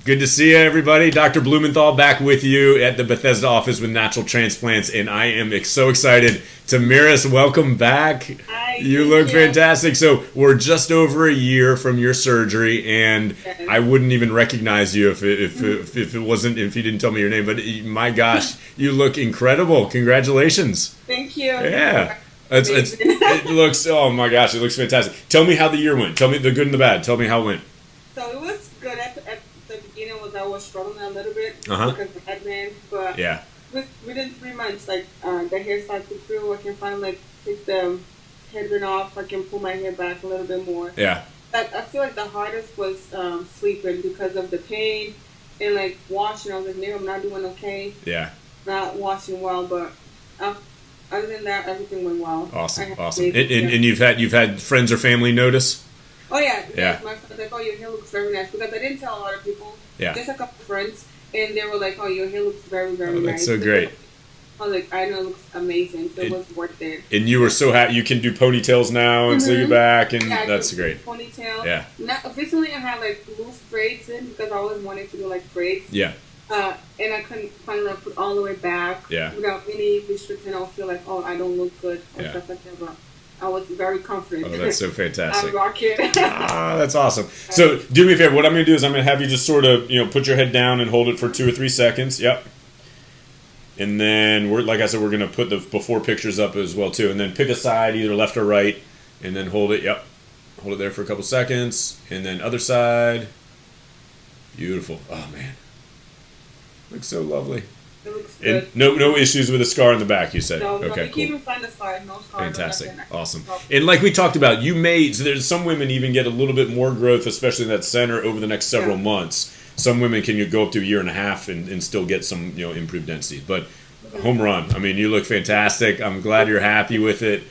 Good to see you, everybody. Dr. Blumenthal back with you at the Bethesda office with Natural Transplants, and I am so excited. Tamires, welcome back. Hi, you look fantastic. So we're just over a year from your surgery, and I wouldn't even recognize you if you didn't tell me your name. But my gosh, you look incredible. Congratulations. Thank you. Yeah. It looks, oh my gosh, it looks fantastic. Tell me how the year went. Tell me the good and the bad. Tell me how it went. So it was good at the beginning. I was struggling a little bit Uh-huh. because of admin, but Yeah. within 3 months, the hair started to grow. I can finally take the headband off. I can pull my hair back a little bit more. Yeah. But I feel like the hardest was sleeping because of the pain and washing. I was like, no, I'm not doing okay. Yeah. Not washing well, but other than that, everything went well. Awesome. And you've had friends or family notice? Oh yeah. Yeah. My friends like, oh, your hair looks very nice, because I didn't tell a lot of people. Yeah. Just a couple of friends, and they were like, oh, your hair looks very, very nice. That's so great. I was like, I know it looks amazing, so it was worth it. And you were so happy. You can do ponytails now and slick it back, and that's great. Ponytail. Yeah. Not recently, I had loose braids in because I always wanted to do braids. Yeah. And I couldn't finally put all the way back. Yeah. Without any restriction. I would feel like, oh, I don't look good or stuff like that. But I was very confident. Oh, that's so fantastic. I rock it. That's awesome. So do me a favor. What I'm going to do is I'm going to have you just sort of, put your head down and hold it for 2 or 3 seconds. Yep. And then, like I said, we're going to put the before pictures up as well, too. And then pick a side, either left or right, and then hold it. Yep. Hold it there for a couple seconds. And then other side. Beautiful. Oh, man. Looks so lovely. It looks good. And no issues with a scar in the back, you said? No, okay, you cool. can even find the scar. No scar. Fantastic. Awesome. And like we talked about, so there's some women even get a little bit more growth, especially in that center, over the next several months. Some women can go up to a year and a half and still get some improved density. But home run. I mean, you look fantastic. I'm glad you're happy with it.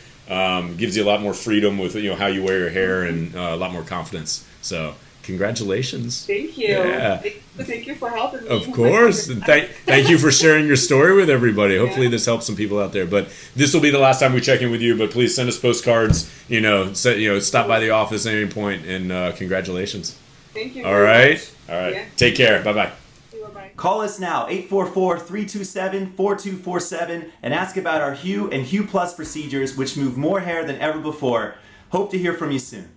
Gives you a lot more freedom with how you wear your hair and a lot more confidence. So congratulations. Thank you. Yeah. Thank you for helping me. Of course. And thank you for sharing your story with everybody. Hopefully this helps some people out there. But this will be the last time we check in with you. But please send us postcards. Stop by the office at any point. And congratulations. Thank you. All right. Much. All right. Yeah. Take care. Bye-bye. Bye-bye. Call us now, 844-327-4247, and ask about our Hue and Hue Plus procedures, which move more hair than ever before. Hope to hear from you soon.